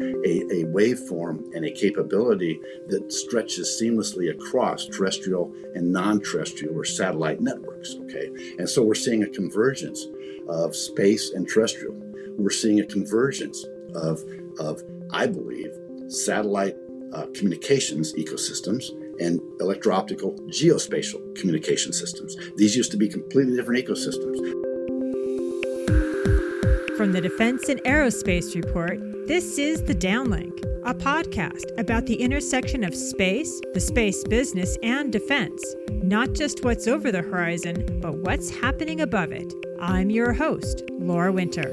a waveform and a capability that stretches seamlessly across terrestrial and non-terrestrial or satellite networks, okay? And so we're seeing a convergence of space and terrestrial. We're seeing a convergence of I believe, satellite communications ecosystems and electro-optical geospatial communication systems. These used to be completely different ecosystems. From the Defense and Aerospace Report, this is the DownLink, a podcast about the intersection of space, the space business, and defense. Not just what's over the horizon, but what's happening above it. I'm your host, Laura Winter.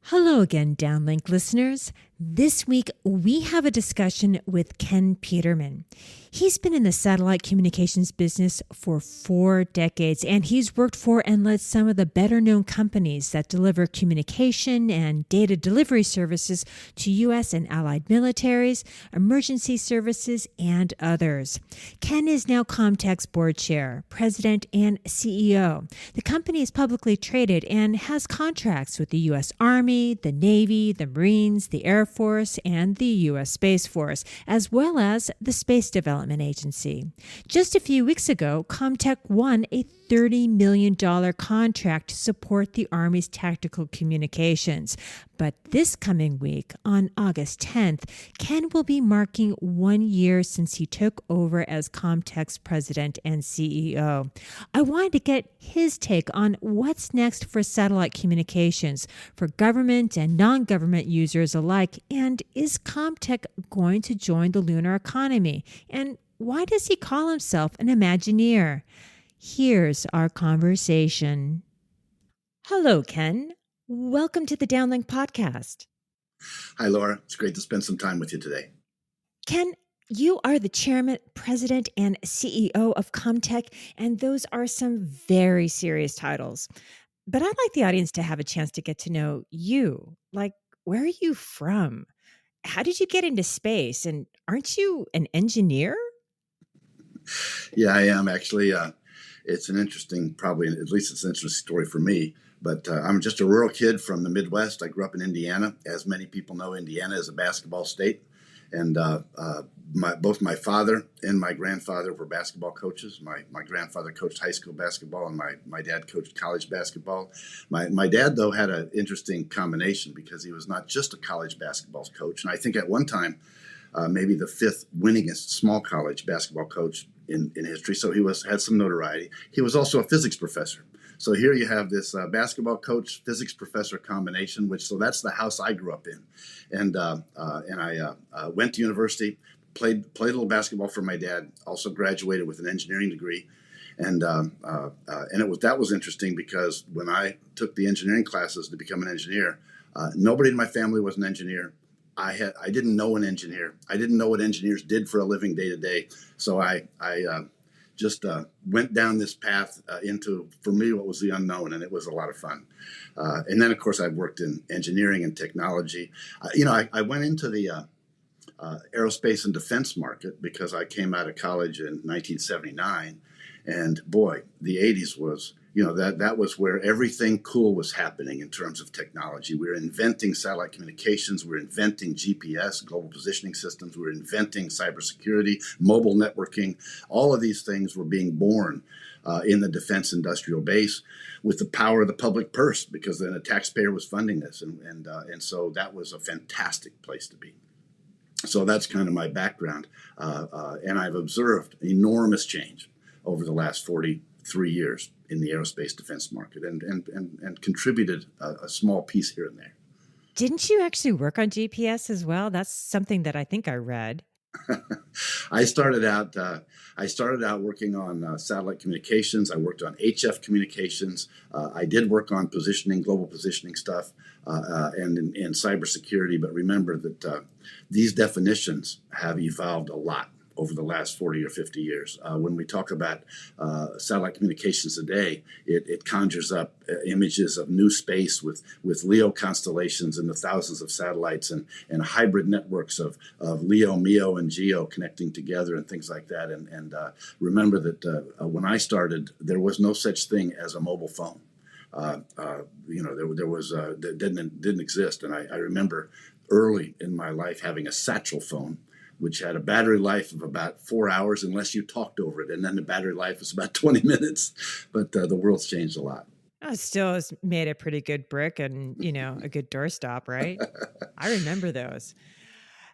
Hello again, DownLink listeners. This week, we have a discussion with Ken Peterman. He's been in the satellite communications business for 4 decades, and he's worked for and led some of the better-known companies that deliver communication and data delivery services to U.S. and allied militaries, emergency services, and others. Ken is now Comtech's board chair, president, and CEO. The company is publicly traded and has contracts with the U.S. Army, the Navy, the Marines, the Air Force, and the U.S. Space Force, as well as the Space Development Agency. Just a few weeks ago, Comtech won a $30 million contract to support the Army's tactical communications. But this coming week, on August 10th, Ken will be marking 1 year since he took over as Comtech's president and CEO. I wanted to get his take on what's next for satellite communications for government and non-government users alike, and is Comtech going to join the lunar economy? And why does he call himself an Imagineer? Here's our conversation. Hello, Ken. Welcome to the DownLink Podcast. Hi, Laura. It's great to spend some time with you today. Ken, you are the chairman, president, and CEO of Comtech, and those are some very serious titles. But I'd like the audience to have a chance to get to know you. Like, where are you from? How did you get into space? And aren't you an engineer? Yeah, I am actually. It's an interesting, probably at least it's an interesting story for me. But I'm just a rural kid from the Midwest. I grew up in Indiana. As many people know, Indiana is a basketball state. And both my father and my grandfather were basketball coaches. My grandfather coached high school basketball, and my dad coached college basketball. My dad, though, had an interesting combination because he was not just a college basketball coach. And I think at one time, maybe the 5th winningest small college basketball coach in history. So he had some notoriety. He was also a physics professor. So here you have this basketball coach, physics professor combination, so that's the house I grew up in. And I went to university, played a little basketball for my dad, also graduated with an engineering degree. And that was interesting because when I took the engineering classes to become an engineer, nobody in my family was an engineer. I didn't know an engineer. I didn't know what engineers did for a living day to day. So I just went down this path into, for me, what was the unknown, and it was a lot of fun. And then, of course, I've worked in engineering and technology. I went into the aerospace and defense market because I came out of college in 1979, and boy, the 80s was, that was where everything cool was happening in terms of technology. We were inventing satellite communications. We were inventing GPS, global positioning systems. We were inventing cybersecurity, mobile networking. All of these things were being born in the defense industrial base with the power of the public purse, because then a taxpayer was funding this. And so that was a fantastic place to be. So that's kind of my background. And I've observed enormous change over the last 43 years in the aerospace defense market, and contributed a small piece here and there. Didn't you actually work on GPS as well? That's something that I think I read. I started out working on satellite communications. I worked on HF communications. I did work on positioning, global positioning stuff, and in cybersecurity. But remember that these definitions have evolved a lot over the last 40 or 50 years. When we talk about satellite communications today, it conjures up images of new space with LEO constellations and the thousands of satellites and hybrid networks of LEO, MEO, and GEO connecting together and things like that. And remember that when I started, there was no such thing as a mobile phone. there was that didn't exist. And I remember early in my life having a satchel phone, which had a battery life of about 4 hours unless you talked over it, and then the battery life was about 20 minutes. But the world's changed a lot. Oh, still has made a pretty good brick and, a good doorstop, right? I remember those.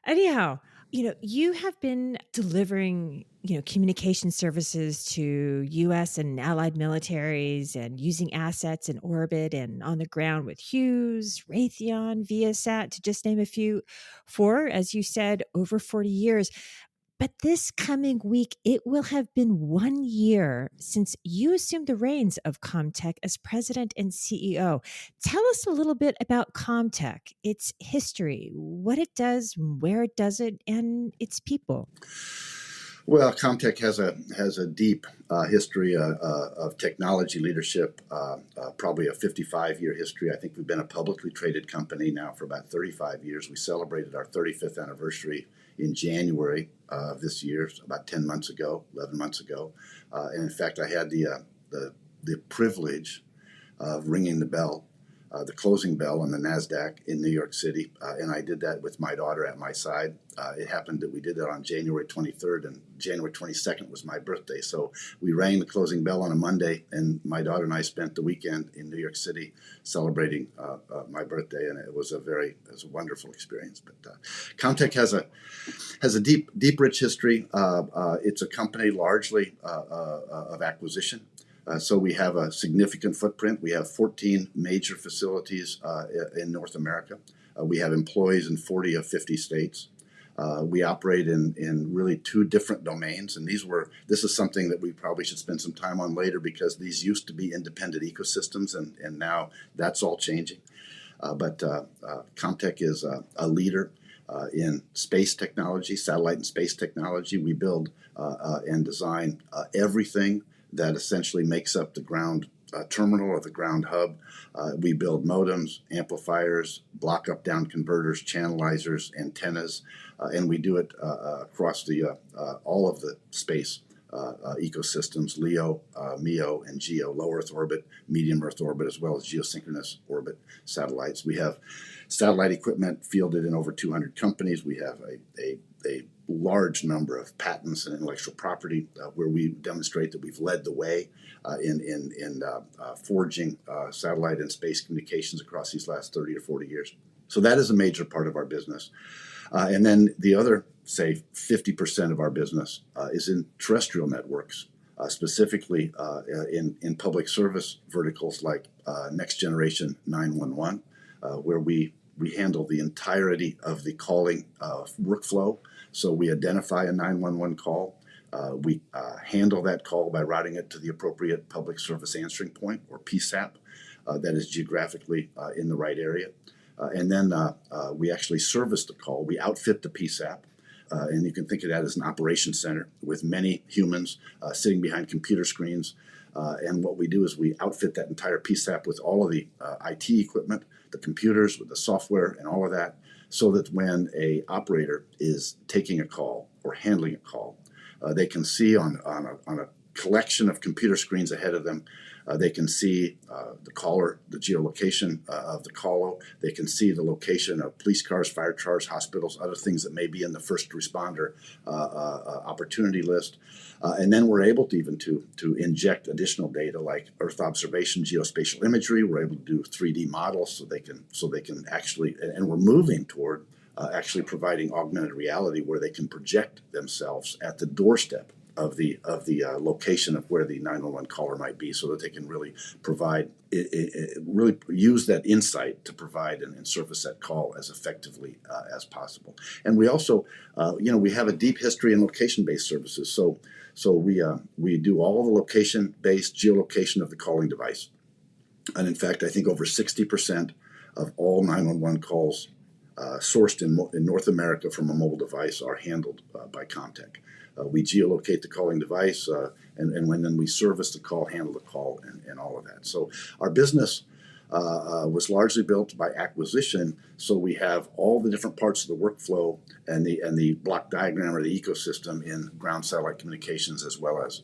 Anyhow, you have been delivering, communication services to U.S. and allied militaries and using assets in orbit and on the ground with Hughes, Raytheon, Viasat, to just name a few, for, as you said, over 40 years. But this coming week, it will have been 1 year since you assumed the reins of Comtech as president and CEO. Tell us a little bit about Comtech, its history, what it does, where it does it, and its people. Well, Comtech has a deep history of technology leadership, probably a 55-year history. I think we've been a publicly traded company now for about 35 years. We celebrated our 35th anniversary in January of this year, about 11 months ago. And in fact, I had the privilege of ringing the bell, the closing bell on the NASDAQ in New York City. And I did that with my daughter at my side. It happened that we did that on January 23rd, and January 22nd was my birthday. So we rang the closing bell on a Monday, and my daughter and I spent the weekend in New York City celebrating my birthday, and it was a wonderful experience. But Comtech has a deep, rich history. It's a company largely of acquisition. So we have a significant footprint. We have 14 major facilities in North America. We have employees in 40 of 50 states. We operate in really two different domains, and this is something that we probably should spend some time on later, because these used to be independent ecosystems, and now that's all changing. But Comtech is a leader in space technology, satellite and space technology. We build and design everything that essentially makes up the ground terminal or the ground hub. We build modems, amplifiers, block up down converters, channelizers, antennas, and we do it across all of the space ecosystems: LEO, MEO, and GEO, low Earth orbit, medium Earth orbit, as well as geosynchronous orbit satellites. We have satellite equipment fielded in over 200 companies. We have a large number of patents and intellectual property where we demonstrate that we've led the way in forging satellite and space communications across these last 30 or 40 years. So that is a major part of our business. And then the other, say, 50% of our business is in terrestrial networks, specifically in public service verticals like Next Generation 911, where we handle the entirety of the calling workflow. So we identify a 911 call. We handle that call by routing it to the appropriate public service answering point, or PSAP, that is geographically in the right area. And then we actually service the call. We outfit the PSAP. And you can think of that as an operations center with many humans sitting behind computer screens. And what we do is we outfit that entire PSAP with all of the IT equipment, the computers, with the software and all of that, so that when a operator is taking a call or handling a call, they can see on a collection of computer screens ahead of them. They can see the caller, the geolocation of the caller. They can see the location of police cars, fire cars, hospitals, other things that may be in the first responder opportunity list. And then we're able to even to inject additional data like Earth observation, geospatial imagery. We're able to do 3D models so they can actually, and we're moving toward actually providing augmented reality where they can project themselves at the doorstep of the location of where the 911 caller might be, so that they can really provide, really use that insight to provide and surface that call as effectively as possible. And we also, we have a deep history in location-based services. So we do all the location-based geolocation of the calling device. And in fact, I think over 60% of all 911 calls sourced in North America from a mobile device are handled by Comtech. We geolocate the calling device, and then we service the call, handle the call, and all of that. So our business was largely built by acquisition. So we have all the different parts of the workflow and the block diagram or the ecosystem in ground satellite communications, as well as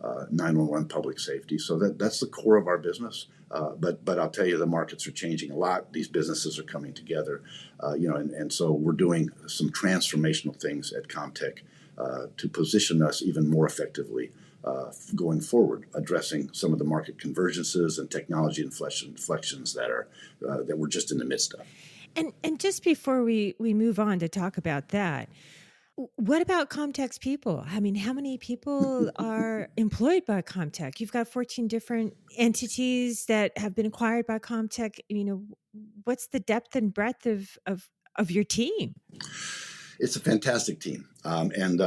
911 public safety. So that's the core of our business. But I'll tell you, the markets are changing a lot. These businesses are coming together, and so we're doing some transformational things at Comtech to position us even more effectively going forward, addressing some of the market convergences and technology inflections that we're just in the midst of. And just before we move on to talk about that, what about Comtech's people? I mean, how many people are employed by Comtech? You've got 14 different entities that have been acquired by Comtech. What's the depth and breadth of your team? It's a fantastic team, and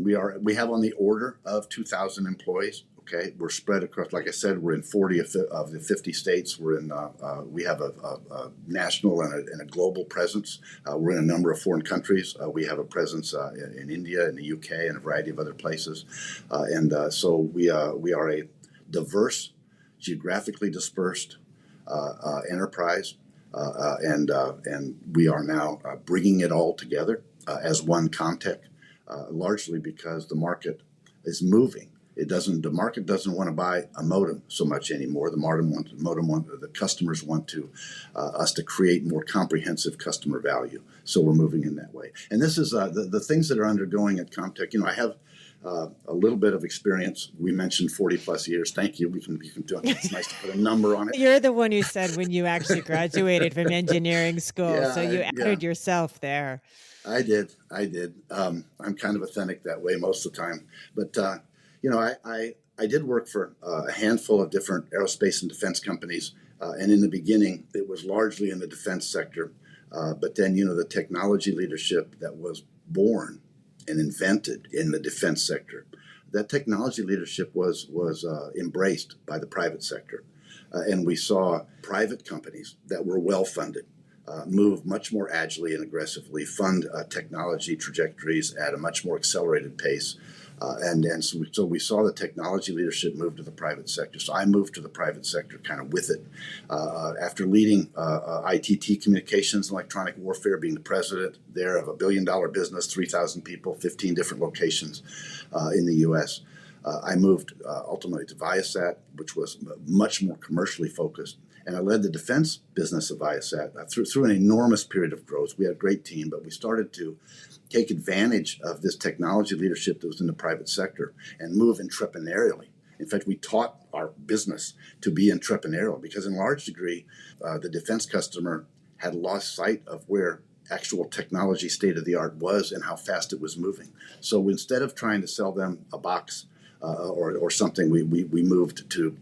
we have on the order of 2,000 employees. Okay, we're spread across. Like I said, we're in 40 of the 50 states. We have a national and a global presence. We're in a number of foreign countries. We have a presence in India, in the UK, and a variety of other places. So we are a diverse, geographically dispersed enterprise, and we are now bringing it all together as one Comtech, largely because the market is moving. The market doesn't want to buy a modem so much anymore. The customers want us to create more comprehensive customer value. So we're moving in that way. And this is the things that are undergoing at Comtech. I have a little bit of experience. We mentioned 40 plus years. Thank you. We can do it. It's nice to put a number on it. You're the one who said when you actually graduated from engineering school. So you added yourself there. I did. I'm kind of authentic that way most of the time. But, I did work for a handful of different aerospace and defense companies. And in the beginning, it was largely in the defense sector. But then, the technology leadership that was born and invented in the defense sector, that technology leadership was embraced by the private sector. And we saw private companies that were well-funded move much more agilely and aggressively, fund technology trajectories at a much more accelerated pace. So we saw the technology leadership move to the private sector. So I moved to the private sector kind of with it. After leading ITT Communications, Electronic Warfare, being the president there of a $1 billion business, 3,000 people, 15 different locations in the U.S., I moved ultimately to Viasat, which was much more commercially focused. And I led the defense business of Viasat through an enormous period of growth. We had a great team, but we started to take advantage of this technology leadership that was in the private sector and move entrepreneurially. In fact, we taught our business to be entrepreneurial because in large degree, the defense customer had lost sight of where actual technology state-of-the-art was and how fast it was moving. So instead of trying to sell them a box or something, we moved to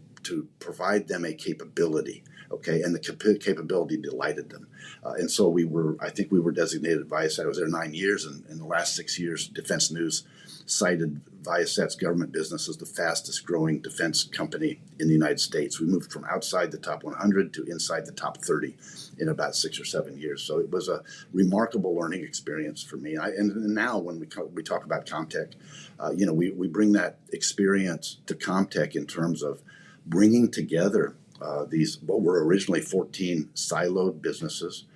provide them a capability. Okay, and the capability delighted them. And so I think we were designated Viasat. I was there 9 years, and in the last 6 years, Defense News cited Viasat's government business as the fastest growing defense company in the United States. We moved from outside the top 100 to inside the top 30 in about 6 or 7 years. So it was a remarkable learning experience for me. And now when we talk about Comtech, we bring that experience to Comtech in terms of bringing together these what were originally 14 siloed businesses,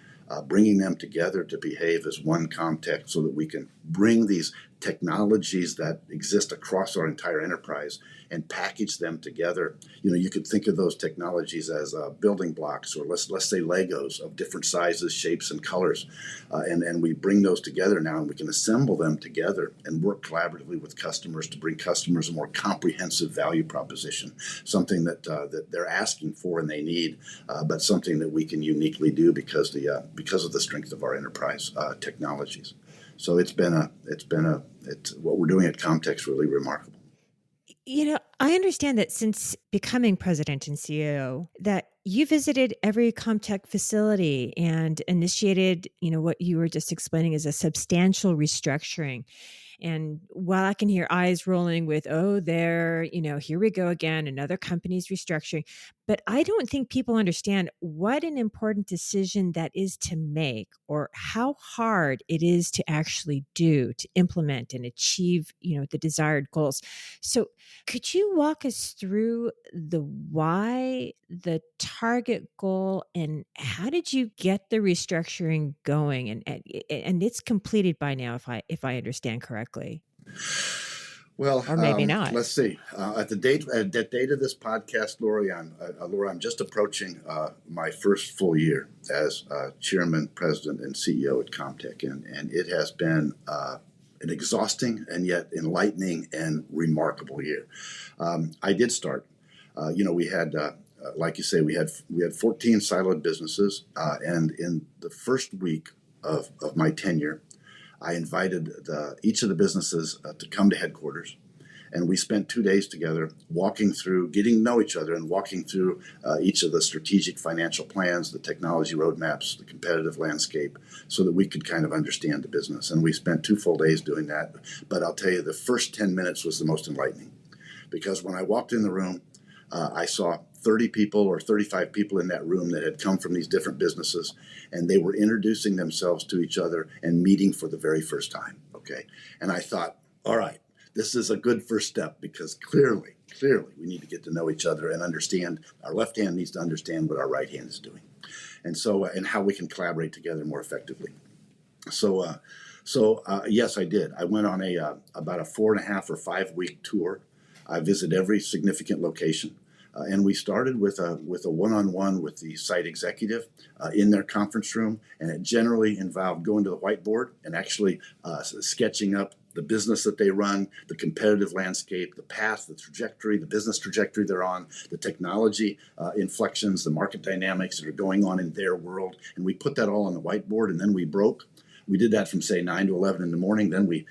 bringing them together to behave as one Comtech so that we can bring these technologies that exist across our entire enterprise and package them together. You could think of those technologies as building blocks, or let's say Legos of different sizes, shapes, and colors. And we bring those together now, and we can assemble them together and work collaboratively with customers to bring customers a more comprehensive value proposition, something that they're asking for and they need, but something that we can uniquely do because of the strength of our enterprise technologies. So what we're doing at Comtech is really remarkable. I understand that since becoming president and CEO, that you visited every Comtech facility and initiated, what you were just explaining is a substantial restructuring. And while I can hear eyes rolling with, here we go again, another company's restructuring. But I don't think people understand what an important decision that is to make, or how hard it is to actually do, to implement and achieve, the desired goals. So could you walk us through the why, the target goal, and how did you get the restructuring going? And it's completed by now, if I understand correctly. Well, or maybe not. let's see. At the date of this podcast, Laura, I'm just approaching my first full year as chairman, president, and CEO at Comtech, and it has been an exhausting and yet enlightening and remarkable year. I did start. We had. Like you say, we had 14 siloed businesses, and in the first week of my tenure, I invited each of the businesses to come to headquarters, and we spent 2 days together walking through, getting to know each other and walking through each of the strategic financial plans, the technology roadmaps, the competitive landscape, so that we could kind of understand the business. And we spent 2 full days doing that. But I'll tell you, the first 10 minutes was the most enlightening, because when I walked in the room, I saw 30 people or 35 people in that room that had come from these different businesses, and they were introducing themselves to each other and meeting for the very first time. Okay. And I thought, all right, this is a good first step, because clearly we need to get to know each other and understand. Our left hand needs to understand what our right hand is doing. And so, and how we can collaborate together more effectively. So yes, I did. I went on about a 4.5 or 5 week tour. I visited every significant location. And we started with a one-on-one with the site executive in their conference room, and it generally involved going to the whiteboard and actually sketching up the business that they run, the competitive landscape, the path, the trajectory, the business trajectory they're on, the technology inflections, the market dynamics that are going on in their world, and we put that all on the whiteboard, and then we broke. We did that from, say, 9 to 11 in the morning. Then we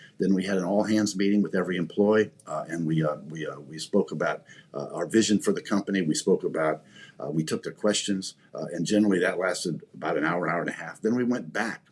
had an all-hands meeting with every employee, and we spoke about our vision for the company. We spoke about, we took their questions, and generally that lasted about an hour and a half. Then we went back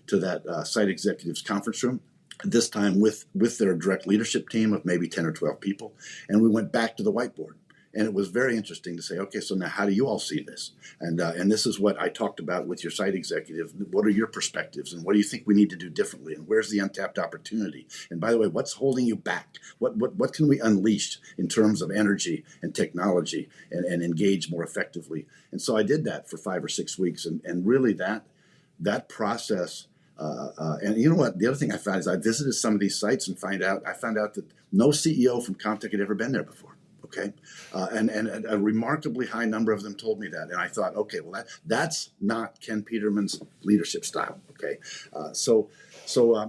to that site executives conference room, this time with their direct leadership team of maybe 10 or 12 people, and we went back to the whiteboard. And it was very interesting to say, okay, so now how do you all see this? And this is what I talked about with your site executive. What are your perspectives, and what do you think we need to do differently? And where's the untapped opportunity? And by the way, what's holding you back? What can we unleash in terms of energy and technology and engage more effectively? And so I did that for 5 or 6 weeks, and really that process. And you know what? The other thing I found is I visited some of these sites and found out that no CEO from Comtech had ever been there before. Okay, and a remarkably high number of them told me that, and I thought, okay, well that's not Ken Peterman's leadership style. Okay, so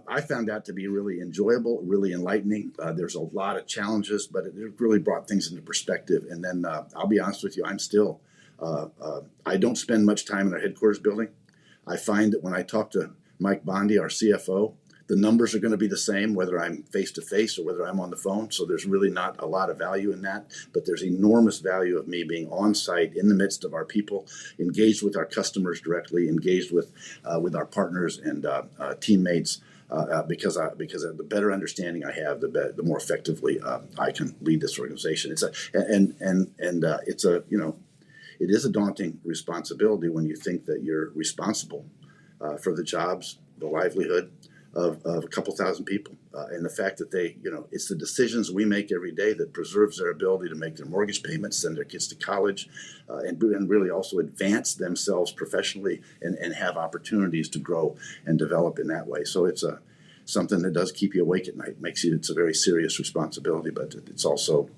I found that to be really enjoyable, really enlightening. There's a lot of challenges, but it really brought things into perspective. And then I'll be honest with you, I'm still I don't spend much time in our headquarters building. I find that when I talk to Mike Bondi, our CFO, the numbers are going to be the same, whether I'm face-to-face or whether I'm on the phone. So there's really not a lot of value in that. But there's enormous value of me being on site in the midst of our people, engaged with our customers directly, engaged with our partners and teammates, because the better understanding I have, the more effectively I can lead this organization. It is a daunting responsibility when you think that you're responsible for the jobs, the livelihood of a couple thousand people, and the fact that it's the decisions we make every day that preserves their ability to make their mortgage payments, send their kids to college, and really also advance themselves professionally and have opportunities to grow and develop in that way. So it's something that does keep you awake at night. It's a very serious responsibility, but it's also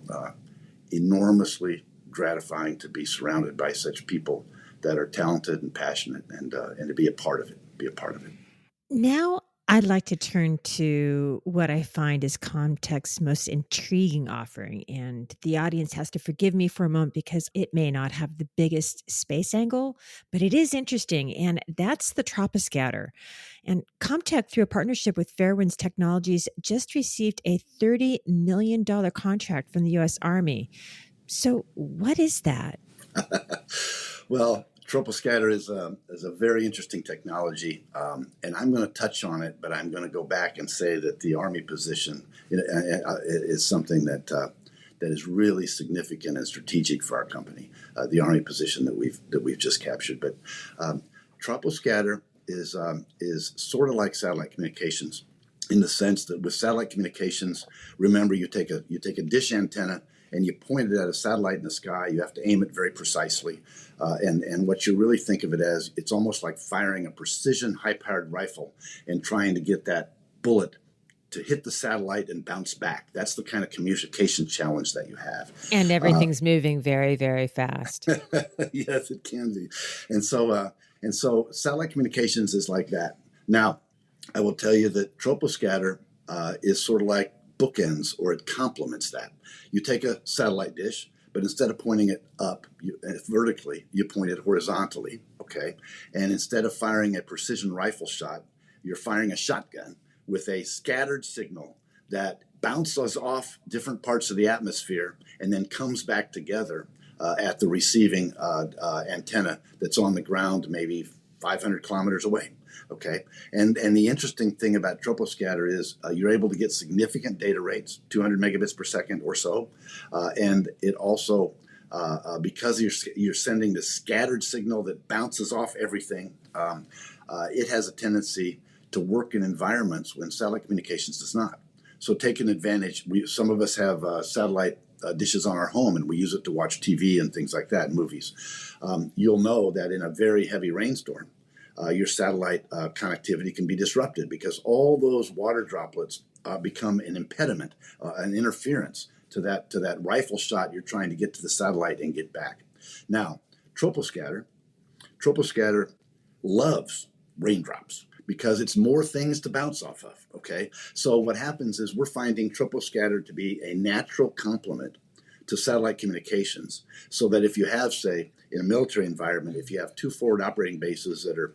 enormously gratifying to be surrounded by such people that are talented and passionate, and to be a part of it. Now, I'd like to turn to what I find is Comtech's most intriguing offering. And the audience has to forgive me for a moment because it may not have the biggest space angle, but it is interesting. And that's the Troposcatter. And Comtech, through a partnership with Fairwinds Technologies, just received a $30 million contract from the U.S. Army. So what is that? Well, Troposcatter is a very interesting technology, and I'm going to touch on it, but I'm going to go back and say that the Army position is something that is really significant and strategic for our company. The Army position that we've just captured, but Troposcatter is sort of like satellite communications, in the sense that with satellite communications, remember you take a dish antenna and you point it at a satellite in the sky. You have to aim it very precisely. And what you really think of it as, it's almost like firing a precision high-powered rifle and trying to get that bullet to hit the satellite and bounce back. That's the kind of communication challenge that you have. And everything's moving very, very fast. Yes, it can be. And so satellite communications is like that. Now, I will tell you that troposcatter is sort of like bookends, or it complements that. You take a satellite dish, but instead of pointing it up vertically, you point it horizontally, okay? And instead of firing a precision rifle shot, you're firing a shotgun with a scattered signal that bounces off different parts of the atmosphere and then comes back together at the receiving antenna that's on the ground maybe 500 kilometers away. Okay, and the interesting thing about troposcatter is you're able to get significant data rates, 200 megabits per second or so, and it also because you're sending the scattered signal that bounces off everything, it has a tendency to work in environments when satellite communications does not. So taking advantage, some of us have satellite dishes on our home, and we use it to watch TV and things like that, movies. You'll know that in a very heavy rainstorm, your satellite connectivity can be disrupted because all those water droplets become an impediment, an interference to that rifle shot you're trying to get to the satellite and get back. Now, troposcatter loves raindrops because it's more things to bounce off of, okay? So what happens is we're finding troposcatter to be a natural complement to satellite communications, so that if you have, say, in a military environment, if you have two forward operating bases that are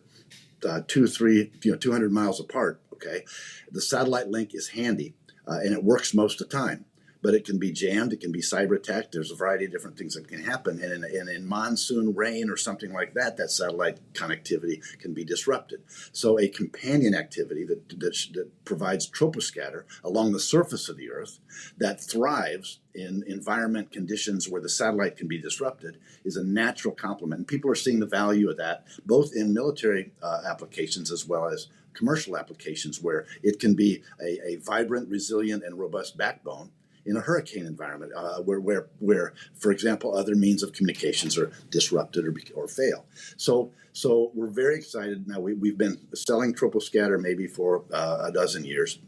200 miles apart, okay, the satellite link is handy and it works most of the time. But it can be jammed, it can be cyber attacked. There's a variety of different things that can happen. And in monsoon rain or something like that, that satellite connectivity can be disrupted. So a companion activity that provides troposcatter along the surface of the Earth that thrives in environment conditions where the satellite can be disrupted is a natural complement. And people are seeing the value of that, both in military applications as well as commercial applications, where it can be a vibrant, resilient, and robust backbone in a hurricane environment, where, for example, other means of communications are disrupted or fail. So we're very excited. Now, we've been selling troposcatter maybe for a dozen years.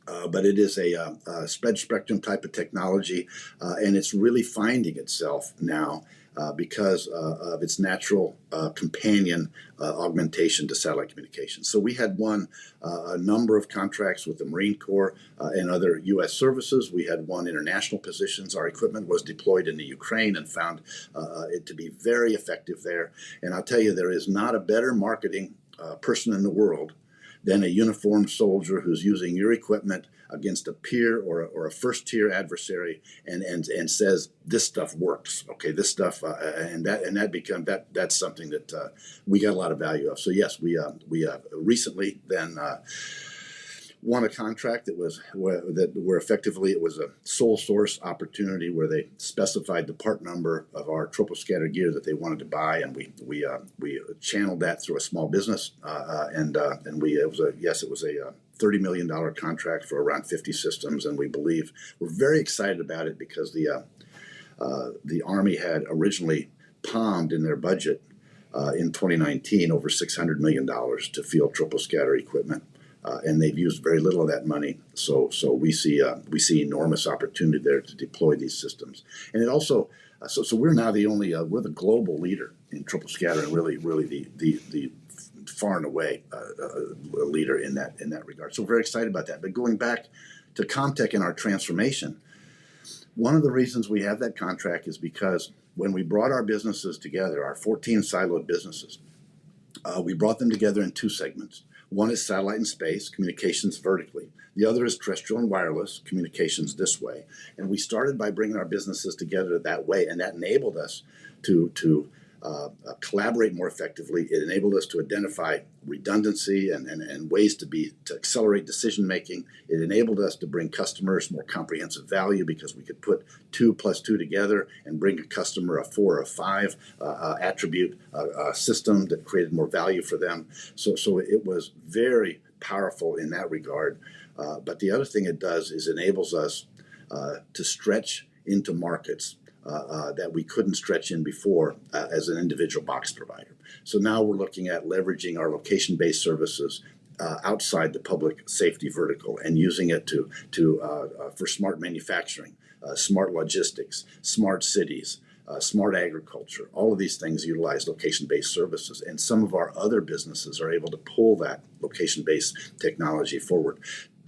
But it is a spread spectrum type of technology, and it's really finding itself now because of its natural companion augmentation to satellite communications. So we had won a number of contracts with the Marine Corps and other U.S. services. We had won international positions. Our equipment was deployed in the Ukraine and found it to be very effective there. And I'll tell you, there is not a better marketing person in the world than a uniformed soldier who's using your equipment against a peer or a first-tier adversary and says this stuff works. Okay, this stuff that's something that we got a lot of value of. So yes, we recently then won a contract where effectively it was a sole source opportunity where they specified the part number of our troposcatter gear that they wanted to buy, and we channeled that through a small business, it was a $30 million contract for around 50 systems, and we're very excited about it because the Army had originally palmed in their budget in 2019 over $600 million to field troposcatter equipment. And they've used very little of that money, so we see enormous opportunity there to deploy these systems. And it also, so we're now we're the global leader in troposcatter, and really the far and away leader in that regard. So we're very excited about that. But going back to Comtech and our transformation, one of the reasons we have that contract is because when we brought our businesses together, our 14 siloed businesses, we brought them together in two segments. One is satellite and space, communications vertically. The other is terrestrial and wireless, communications this way. And we started by bringing our businesses together that way, and that enabled us to collaborate more effectively. It enabled us to identify redundancy and ways to accelerate decision making. It enabled us to bring customers more comprehensive value because we could put 2 + 2 together and bring a customer a 4 or 5 attribute system that created more value for them. So it was very powerful in that regard. But the other thing it does is enables us to stretch into markets that we couldn't stretch in before as an individual box provider. So now we're looking at leveraging our location-based services outside the public safety vertical and using it for smart manufacturing, smart logistics, smart cities, smart agriculture. All of these things utilize location-based services, and some of our other businesses are able to pull that location-based technology forward.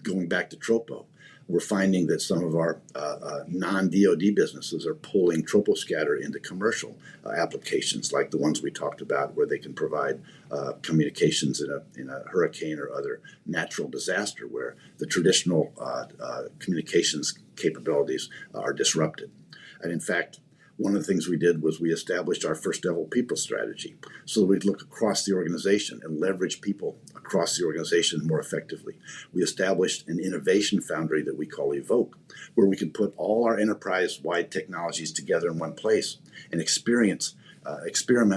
Going back to Tropo, we're finding that some of our non-DoD businesses are pulling troposcatter into commercial applications, like the ones we talked about, where they can provide communications in a hurricane or other natural disaster, where the traditional communications capabilities are disrupted. And in fact, one of the things we did was we established our first ever people strategy so that we'd look across the organization and leverage people across the organization more effectively. We established an innovation foundry that we call Evoke, where we could put all our enterprise-wide technologies together in one place and experiment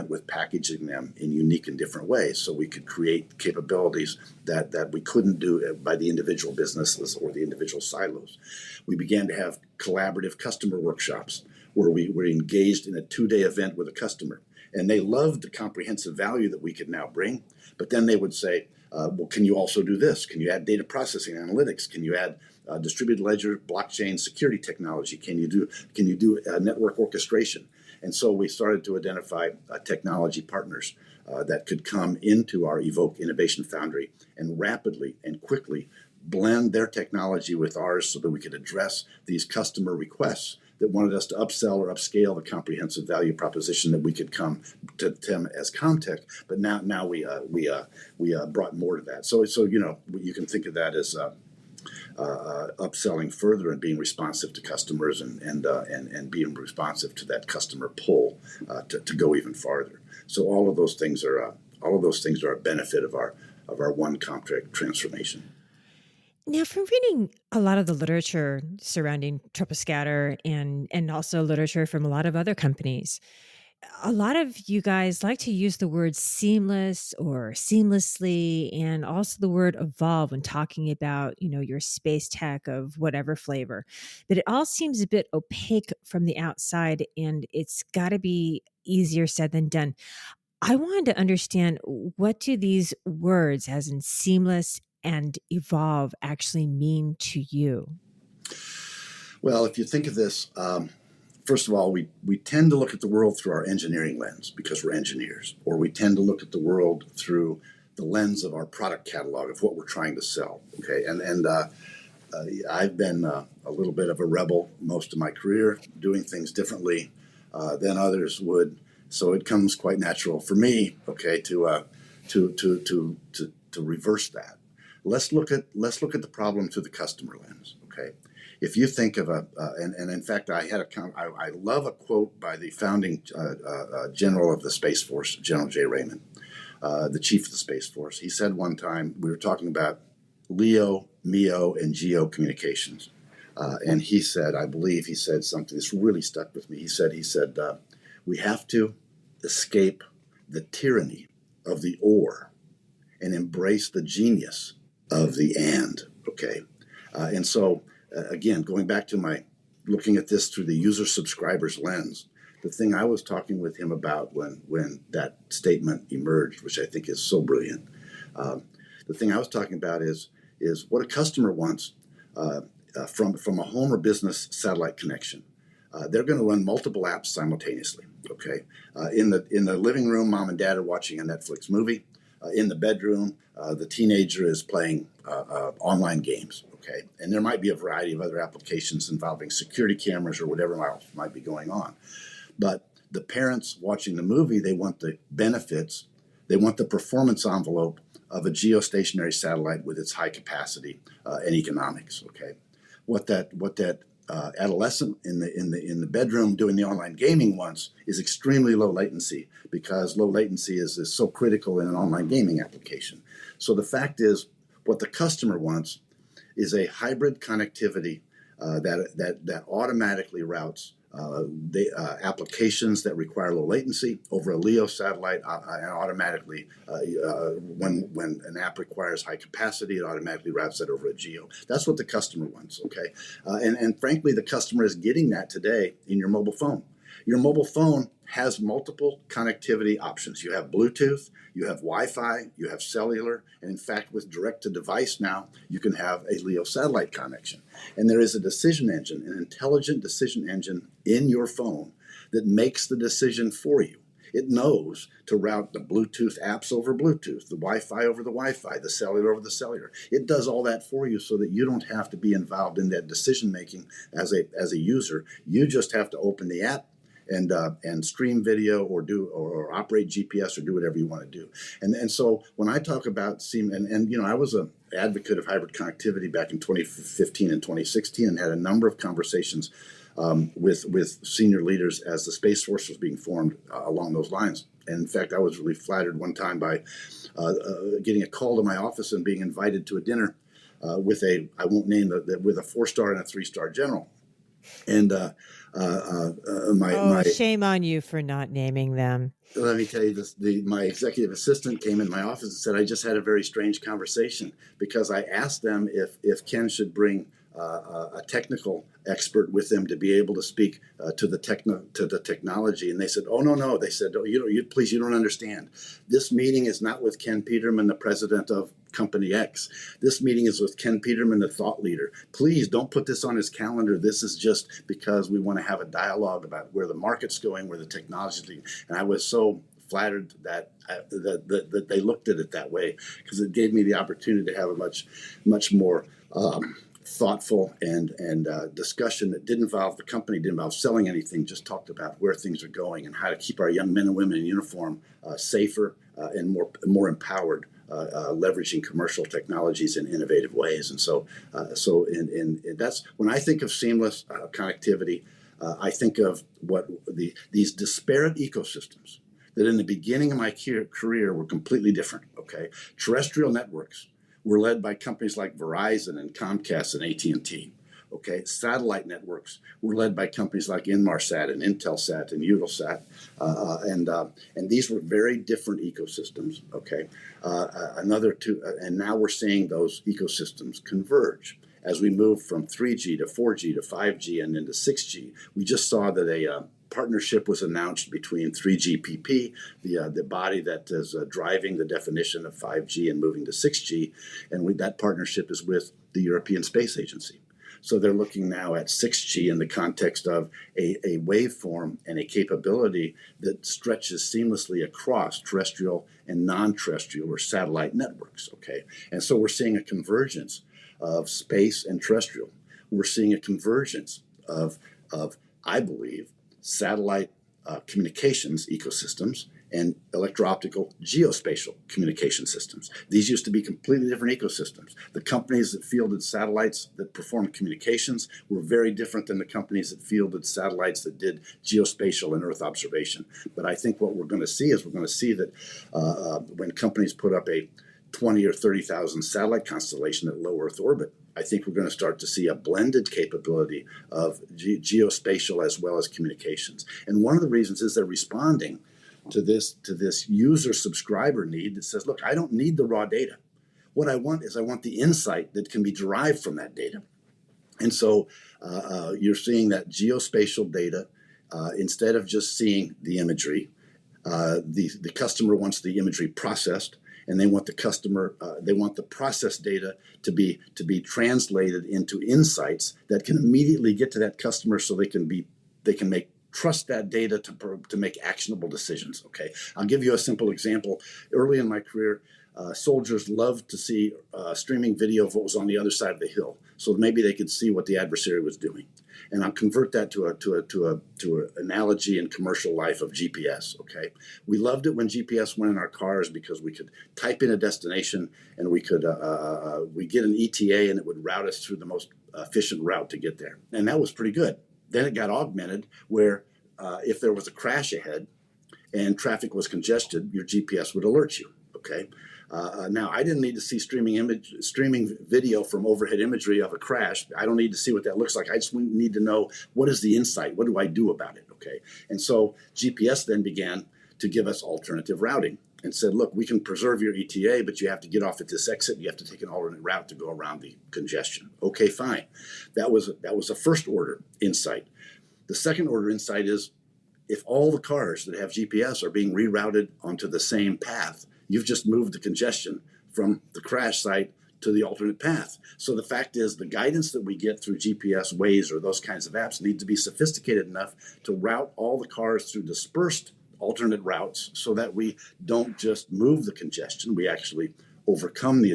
with packaging them in unique and different ways so we could create capabilities that we couldn't do by the individual businesses or the individual silos. We began to have collaborative customer workshops where we were engaged in a 2-day event with a customer. And they loved the comprehensive value that we could now bring. But then they would say, well, can you also do this? Can you add data processing analytics? Can you add distributed ledger, blockchain, security technology? Can you do network orchestration? And so we started to identify technology partners that could come into our Evoke Innovation Foundry and rapidly and quickly blend their technology with ours so that we could address these customer requests that wanted us to upsell or upscale the comprehensive value proposition that we could come to them as Comtech. But now we brought more to that. So you can think of that as upselling further and being responsive to customers and being responsive to that customer pull to go even farther. So all of those things are a benefit of our one Comtech transformation. Now, from reading a lot of the literature surrounding troposcatter and also literature from a lot of other companies, a lot of you guys like to use the word seamless or seamlessly, and also the word evolve when talking about, your space tech of whatever flavor. But it all seems a bit opaque from the outside, and it's got to be easier said than done. I wanted to understand, what do these words, as in seamless and evolve, actually mean to you? Well, if you think of this, first of all, we tend to look at the world through our engineering lens because we're engineers, or we tend to look at the world through the lens of our product catalog of what we're trying to sell. Okay, and I've been a little bit of a rebel most of my career, doing things differently than others would. So it comes quite natural for me, okay, to reverse that. Let's look at the problem through the customer lens. Okay, if you think of and in fact, I love a quote by the founding general of the Space Force, General J. Raymond, the chief of the Space Force. He said one time, we were talking about LEO, MEO, and GEO communications, and he said, I believe he said something that's really stuck with me. He said, we have to escape the tyranny of the or and embrace the genius of the and. Okay, and so again, going back to my looking at this through the user subscriber's lens, the thing I was talking with him about when that statement emerged, which I think is so brilliant, the thing I was talking about is what a customer wants from a home or business satellite connection. They're going to run multiple apps simultaneously. Okay, in the living room, mom and dad are watching a Netflix movie. In the bedroom, the teenager is playing online games. Okay, and there might be a variety of other applications involving security cameras or whatever else might be going on. But the parents watching the movie, they want the benefits, they want the performance envelope of a geostationary satellite with its high capacity and economics. Okay, what that adolescent in the bedroom doing the online gaming wants is extremely low latency, because low latency is so critical in an online gaming application. So the fact is, what the customer wants is a hybrid connectivity that automatically routes the applications that require low latency over a LEO satellite, and automatically, when an app requires high capacity, it automatically routes that over a GEO. That's what the customer wants, okay? And frankly, the customer is getting that today in your mobile phone. Your mobile phone has multiple connectivity options. You have Bluetooth, you have Wi-Fi, you have cellular, and in fact, with direct-to-device now, you can have a LEO satellite connection. And there is a decision engine, an intelligent decision engine in your phone that makes the decision for you. It knows to route the Bluetooth apps over Bluetooth, the Wi-Fi over the Wi-Fi, the cellular over the cellular. It does all that for you so that you don't have to be involved in that decision making as a user. You just have to open the app and stream video or operate GPS or do whatever you want to do. And so when I talk about I was an advocate of hybrid connectivity back in 2015 and 2016 and had a number of conversations with senior leaders as the Space Force was being formed along those lines. And in fact, I was really flattered one time by getting a call to my office and being invited to a dinner with I won't name with a 4-star and a 3-star general. And shame on you for not naming them. Let me tell you this, my executive assistant came in my office and said, I just had a very strange conversation because I asked them if Ken should bring a technical expert with them to be able to speak to the technology, and they said, "Oh no!" They said, "Oh, you don't understand. This meeting is not with Ken Peterman, the president of Company X. This meeting is with Ken Peterman, the thought leader. Please don't put this on his calendar. This is just because we want to have a dialogue about where the market's going, where the technology is going." And I was so flattered that they looked at it that way because it gave me the opportunity to have a much more thoughtful and discussion that didn't involve the company, didn't involve selling anything, just talked about where things are going and how to keep our young men and women in uniform safer and more empowered, leveraging commercial technologies in innovative ways. And so that's when I think of seamless connectivity, I think of these disparate ecosystems that in the beginning of my career were completely different. Okay, terrestrial networks were led by companies like Verizon and Comcast and AT&T. Okay, satellite networks were led by companies like Inmarsat and Intelsat and Eutelsat, and these were very different ecosystems. Okay, and now we're seeing those ecosystems converge as we move from 3G to 4G to 5G and into 6G. We just saw that a partnership was announced between 3GPP, the body that is driving the definition of 5G and moving to 6G, and that partnership is with the European Space Agency. So they're looking now at 6G in the context of a waveform and a capability that stretches seamlessly across terrestrial and non-terrestrial or satellite networks. Okay, and so we're seeing a convergence of space and terrestrial. We're seeing a convergence of I believe, satellite communications ecosystems and electro-optical geospatial communication systems. These used to be completely different ecosystems. The companies that fielded satellites that performed communications were very different than the companies that fielded satellites that did geospatial and Earth observation. But I think what we're going to see that when companies put up a 20 or 30,000 satellite constellation at low Earth orbit, I think we're going to start to see a blended capability of geospatial as well as communications. And one of the reasons is they're responding to this user subscriber need that says, look, I don't need the raw data. What I want is the insight that can be derived from that data. And so you're seeing that geospatial data, instead of just seeing the imagery, the customer wants the imagery processed. And they want the process data to be translated into insights that can immediately get to that customer, so they can trust that data to make actionable decisions. Okay, I'll give you a simple example. Early in my career, soldiers loved to see streaming video of what was on the other side of the hill, so maybe they could see what the adversary was doing. And I'll convert that to an analogy in commercial life of GPS. Okay, we loved it when GPS went in our cars because we could type in a destination and we get an ETA and it would route us through the most efficient route to get there, and that was pretty good. Then it got augmented where if there was a crash ahead and traffic was congested, your GPS would alert you. Okay. Now, I didn't need to see streaming video from overhead imagery of a crash. I don't need to see what that looks like. I just need to know, what is the insight? What do I do about it? Okay. And so GPS then began to give us alternative routing and said, look, we can preserve your ETA, but you have to get off at this exit. You have to take an alternate route to go around the congestion. Okay, fine. That was a first order insight. The second order insight is if all the cars that have GPS are being rerouted onto the same path, you've just moved the congestion from the crash site to the alternate path. So the fact is, the guidance that we get through GPS, Waze, or those kinds of apps need to be sophisticated enough to route all the cars through dispersed alternate routes so that we don't just move the congestion, we actually overcome the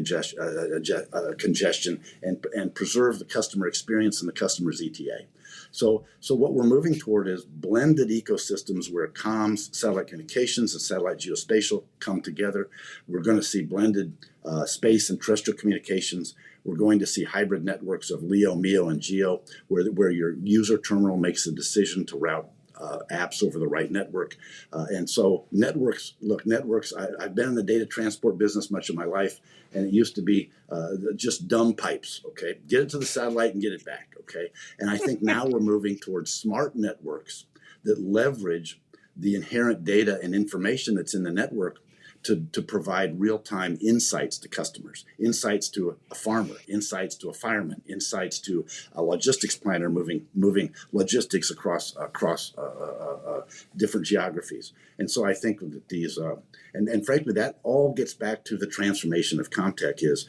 congestion and preserve the customer experience and the customer's ETA. So what we're moving toward is blended ecosystems where comms, satellite communications, and satellite geospatial come together. We're going to see blended space and terrestrial communications. We're going to see hybrid networks of LEO, MEO, and GEO, where your user terminal makes a decision to route apps over the right network. And so networks, I've been in the data transport business much of my life, and it used to be just dumb pipes, okay? Get it to the satellite and get it back, okay? And I think now we're moving towards smart networks that leverage the inherent data and information that's in the network to provide real-time insights to customers, insights to a farmer, insights to a fireman, insights to a logistics planner moving logistics across different geographies. And so I think that these, and frankly, that all gets back to the transformation of Comtech is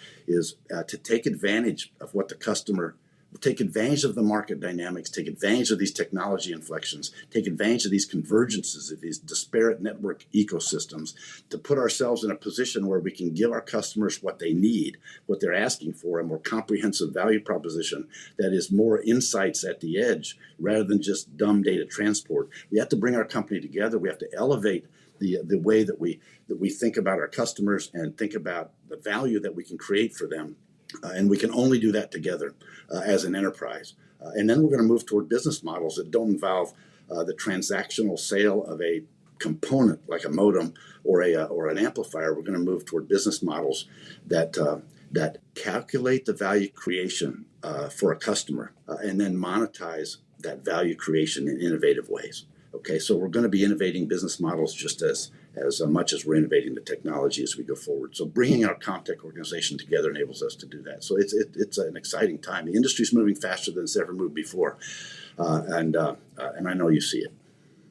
to take advantage of what the customer, take advantage of the market dynamics, take advantage of these technology inflections, take advantage of these convergences of these disparate network ecosystems to put ourselves in a position where we can give our customers what they need, what they're asking for, a more comprehensive value proposition that is more insights at the edge rather than just dumb data transport. We have to bring our company together. We have to elevate the way that we think about our customers and think about the value that we can create for them. And we can only do that together as an enterprise. And then we're going to move toward business models that don't involve the transactional sale of a component like a modem or an amplifier. We're going to move toward business models that calculate the value creation for a customer and then monetize that value creation in innovative ways. Okay, so we're going to be innovating business models just as much as we're innovating the technology as we go forward. So bringing our Comtech organization together enables us to do that. So it's an exciting time. The industry's moving faster than it's ever moved before, and I know you see it.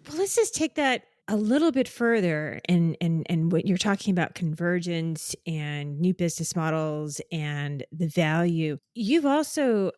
Well, let's just take that a little bit further and what you're talking about, convergence and new business models and the value. You've also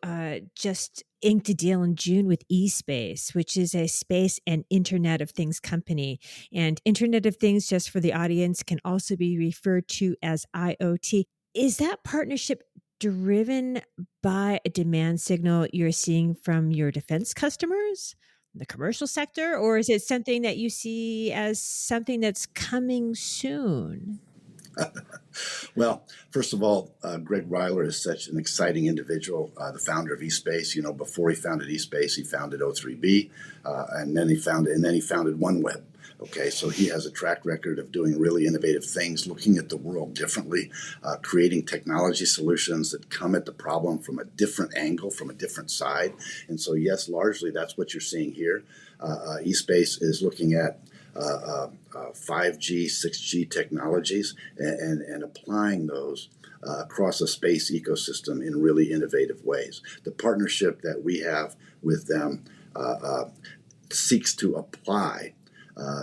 just inked a deal in June with eSpace, which is a space and Internet of Things company. And Internet of Things, just for the audience, can also be referred to as IoT. Is that partnership driven by a demand signal you're seeing from your defense customers, the commercial sector, or is it something that you see as something that's coming soon? Well, first of all, Greg Ryler is such an exciting individual, the founder of eSpace. You know, before he founded eSpace, he founded O3B, and then he founded OneWeb. Okay, so he has a track record of doing really innovative things, looking at the world differently, creating technology solutions that come at the problem from a different angle, from a different side. And so, yes, largely that's what you're seeing here. eSpace is looking at 5G, 6G technologies and applying those across a space ecosystem in really innovative ways. The partnership that we have with them seeks to apply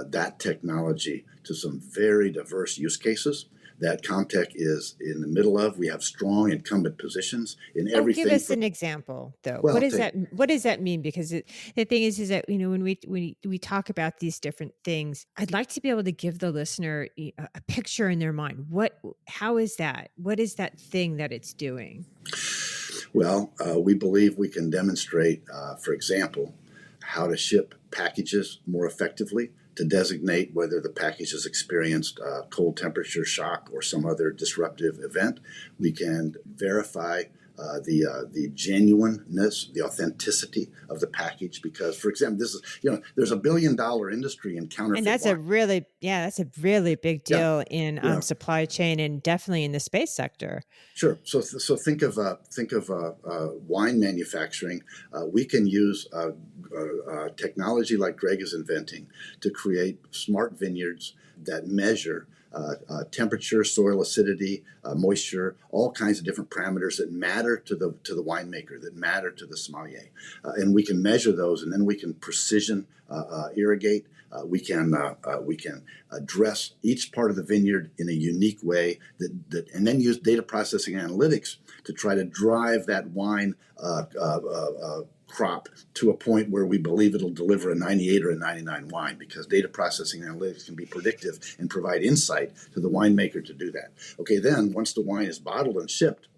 that technology to some very diverse use cases that Comtech is in the middle of. We have strong incumbent positions in everything. Give us an example, though. Well, what does that mean? Because the thing is that, you know, when we talk about these different things, I'd like to be able to give the listener a picture in their mind. How is that? What is that thing that it's doing? Well, we believe we can demonstrate, for example, how to ship packages more effectively, to designate whether the package has experienced cold temperature shock or some other disruptive event. We can verify the genuineness, the authenticity of the package, because, for example, this is, there's $1 billion industry in counterfeit. And that's a really big deal in supply chain and definitely in the space sector. Sure. So think of wine manufacturing. We can use technology like Greg is inventing to create smart vineyards that measure temperature, soil acidity, moisture, all kinds of different parameters that matter to the winemaker, that matter to the sommelier. And we can measure those, and then we can precision irrigate. We can address each part of the vineyard in a unique way and then use data processing analytics to try to drive that wine crop to a point where we believe it'll deliver a 98 or a 99 wine, because data processing analytics can be predictive and provide insight to the winemaker to do that. Okay, then once the wine is bottled and shipped,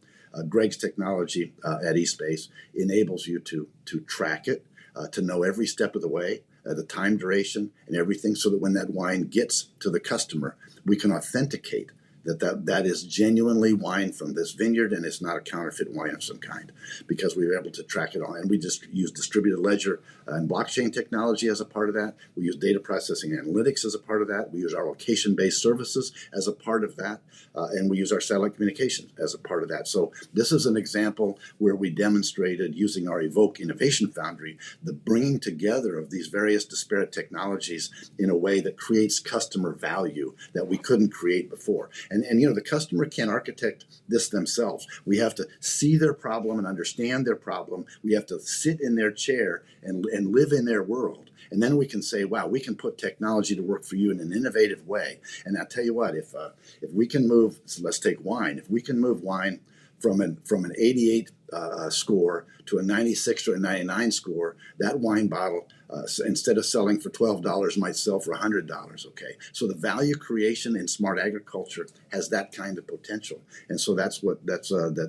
Greg's technology at eSpace enables you to track it, to know every step of the way, the time duration and everything, so that when that wine gets to the customer, we can authenticate that is genuinely wine from this vineyard, and it's not a counterfeit wine of some kind, because we were able to track it all. And we just use distributed ledger and blockchain technology as a part of that. We use data processing analytics as a part of that. We use our location-based services as a part of that. And we use our satellite communications as a part of that. So this is an example where we demonstrated, using our Evoke Innovation Foundry, the bringing together of these various disparate technologies in a way that creates customer value that we couldn't create before. And the customer can't architect this themselves. We have to see their problem and understand their problem. We have to sit in their chair and live in their world. And then we can say, wow, we can put technology to work for you in an innovative way. And I'll tell you what, if we can move, so let's take wine. If we can move wine from an 88 score to a 96 or a 99 score, that wine bottle, instead of selling for $12, might sell for $100. Okay, so the value creation in smart agriculture has that kind of potential, and so that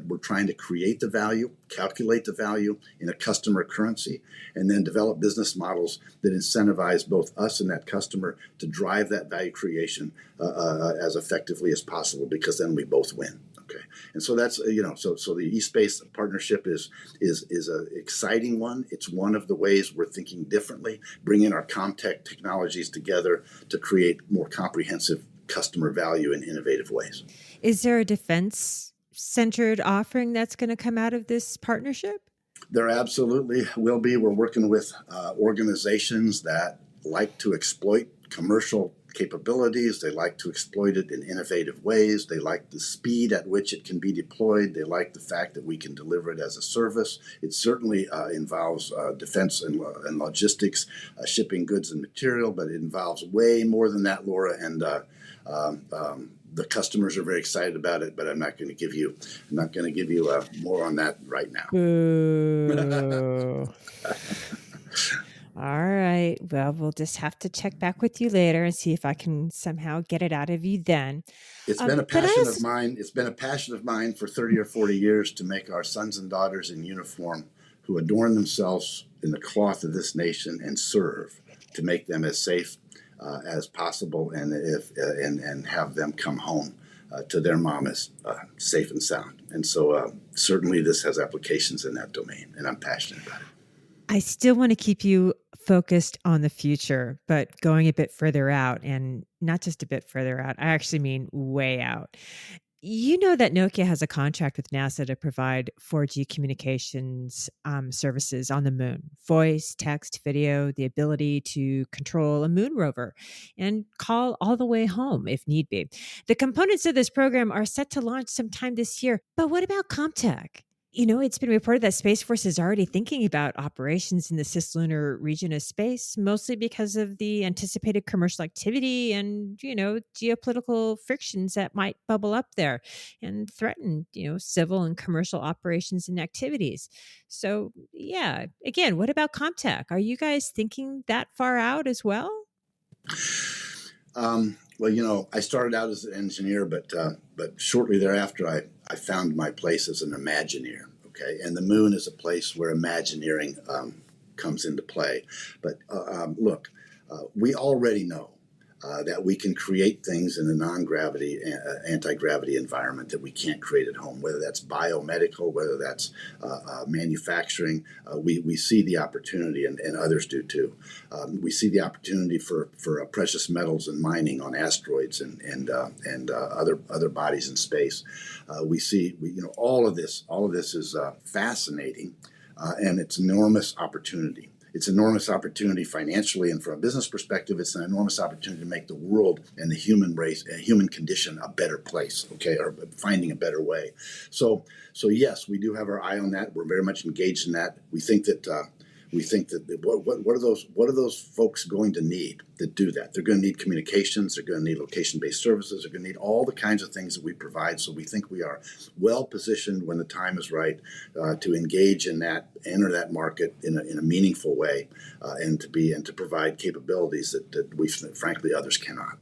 we're trying to create the value, calculate the value in a customer currency, and then develop business models that incentivize both us and that customer to drive that value creation as effectively as possible, because then we both win. Okay, and so that's so the eSpace partnership is an exciting one. It's one of the ways we're thinking differently, bringing our Comtech technologies together to create more comprehensive customer value in innovative ways. Is there a defense-centered offering that's going to come out of this partnership? There absolutely will be. We're working with organizations that like to exploit commercial capabilities. They like to exploit it in innovative ways. They like the speed at which it can be deployed. They like the fact that we can deliver it as a service. It certainly involves defense and logistics, shipping goods and material, but it involves way more than that, Laura. And the customers are very excited about it, but I'm not going to give you more on that right now. Boo. All right. Well, we'll just have to check back with you later and see if I can somehow get it out of you then. It's been a passion of mine. It's been a passion of mine for 30 or 40 years to make our sons and daughters in uniform, who adorn themselves in the cloth of this nation and serve, to make them as safe as possible, and have them come home to their mamas safe and sound. And so certainly this has applications in that domain, and I'm passionate about it. I still want to keep you focused on the future, but going a bit further out, and not just a bit further out. I actually mean way out. You know that Nokia has a contract with NASA to provide 4G communications services on the moon: voice, text, video, the ability to control a moon rover and call all the way home if need be. The components of this program are set to launch sometime this year. But what about Comtech? It's been reported that Space Force is already thinking about operations in the cislunar region of space, mostly because of the anticipated commercial activity and, geopolitical frictions that might bubble up there and threaten, civil and commercial operations and activities. So, yeah, again, what about Comtech? Are you guys thinking that far out as well? Well, I started out as an engineer, but shortly thereafter, I found my place as an Imagineer. Okay, and the moon is a place where Imagineering comes into play. But look, we already know that we can create things in a non-gravity, anti-gravity environment that we can't create at home, whether that's biomedical, whether that's manufacturing. We see the opportunity, and others do too. We see the opportunity for precious metals and mining on asteroids and other bodies in space. We see all of this is fascinating, and it's enormous opportunity. It's an enormous opportunity financially, and from a business perspective, it's an enormous opportunity to make the world and the human race, human condition, a better place. Okay, or finding a better way. So yes, we do have our eye on that. We're very much engaged in that. We think that what are those folks going to need that do that? They're going to need communications. They're going to need location-based services. They're going to need all the kinds of things that we provide. So we think we are well positioned when the time is right to engage in that, enter that market in a meaningful way, and to provide capabilities that we frankly others cannot.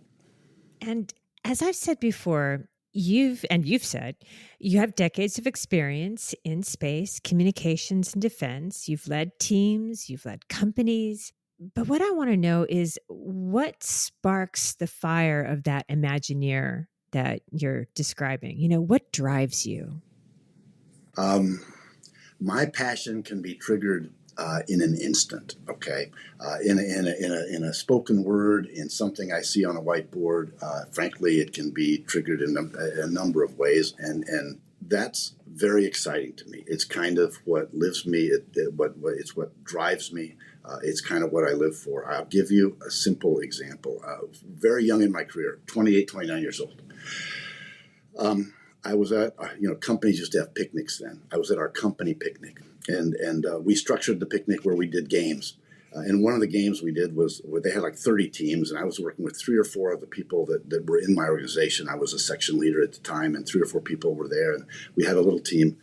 And as I've said before, you've said you have decades of experience in space, communications, and defense. You've led teams, you've led companies. But what I want to know is what sparks the fire of that Imagineer that you're describing? What drives you? My passion can be triggered in an instant, okay? In a spoken word, in something I see on a whiteboard. Frankly, it can be triggered in a number of ways, and that's very exciting to me. It's kind of what lives me. It's what drives me. It's kind of what I live for. I'll give you a simple example. Very young in my career, 28, 29 years old. I was at, companies used to have picnics then. I was at our company picnic, and we structured the picnic where we did games. And one of the games we did was where they had like 30 teams, and I was working with 3 or 4 of the people that were in my organization. I was a section leader at the time, and 3 or 4 people were there, and we had a little team.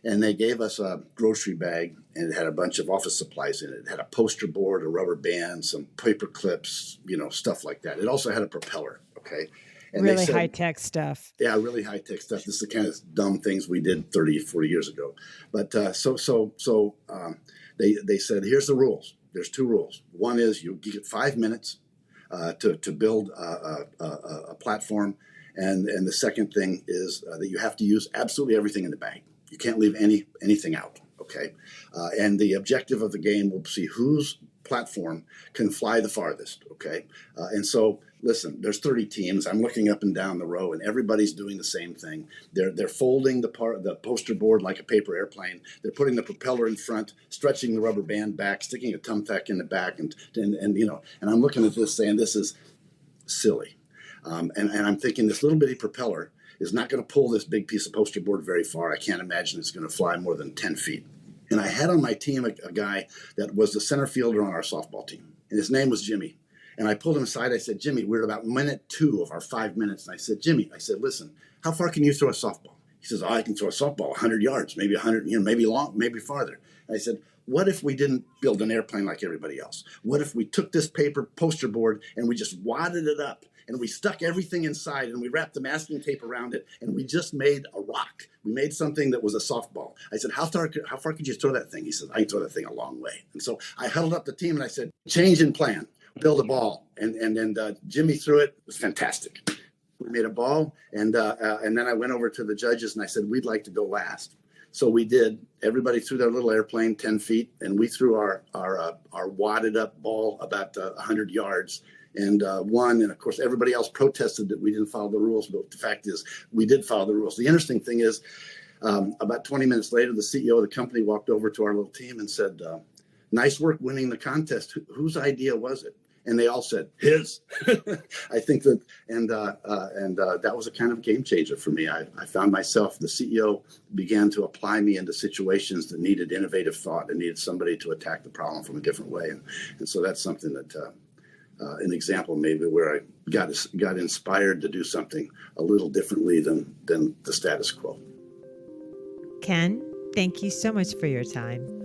And they gave us a grocery bag, and it had a bunch of office supplies in it. It had a poster board, a rubber band, some paper clips, stuff like that. It also had a propeller, okay? And really high-tech stuff. Yeah, really high-tech stuff. This is the kind of dumb things we did 30, 40 years ago. But they said, here's the rules. There's 2 rules. One is you get 5 minutes to build a platform. And the second thing is that you have to use absolutely everything in the bag. You can't leave anything out, okay? And the objective of the game will see whose platform can fly the farthest, okay? And so, listen, there's 30 teams. I'm looking up and down the row, and everybody's doing the same thing. They're folding the poster board like a paper airplane. They're putting the propeller in front, stretching the rubber band back, sticking a thumbtack in the back, and I'm looking at this saying, this is silly. And I'm thinking this little bitty propeller is not going to pull this big piece of poster board very far. I can't imagine it's going to fly more than 10 feet. And I had on my team a guy that was the center fielder on our softball team, and his name was Jimmy. And I pulled him aside. I said, Jimmy, we're at about minute 2 of our 5 minutes. And I said, Jimmy, listen, how far can you throw a softball? He says, I can throw a softball 100 yards, maybe 100, maybe long, maybe farther. And I said, what if we didn't build an airplane like everybody else? What if we took this paper poster board and we just wadded it up and we stuck everything inside and we wrapped the masking tape around it and we just made a rock? We made something that was a softball. I said, how far could you throw that thing? He says, I can throw that thing a long way. And so I huddled up the team and I said, change in plan. Build a ball, and Jimmy threw it. It was fantastic. We made a ball, and then I went over to the judges and I said, we'd like to go last. So we did. Everybody threw their little airplane 10 feet, and we threw our wadded up ball about 100 yards and won. And of course, everybody else protested that we didn't follow the rules, but the fact is, we did follow the rules. The interesting thing is, about 20 minutes later, the CEO of the company walked over to our little team and said, nice work winning the contest. Whose idea was it? And they all said, his. I think that, and that was a kind of game changer for me. I found myself, the CEO began to apply me into situations that needed innovative thought and needed somebody to attack the problem from a different way. And so that's something that, an example maybe where I got inspired to do something a little differently than the status quo. Ken, thank you so much for your time.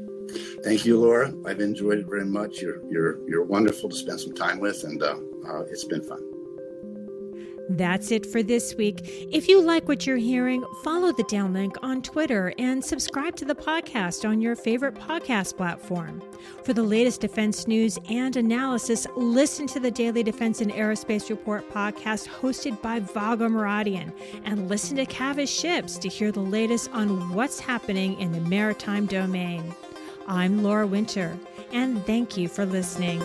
Thank you, Laura. I've enjoyed it very much. You're wonderful to spend some time with, and it's been fun. That's it for this week. If you like what you're hearing, follow the DownLink on Twitter and subscribe to the podcast on your favorite podcast platform. For the latest defense news and analysis, listen to the Daily Defense and Aerospace Report podcast hosted by Vago Muradian, and listen to Cavis Ships to hear the latest on what's happening in the maritime domain. I'm Laura Winter, and thank you for listening.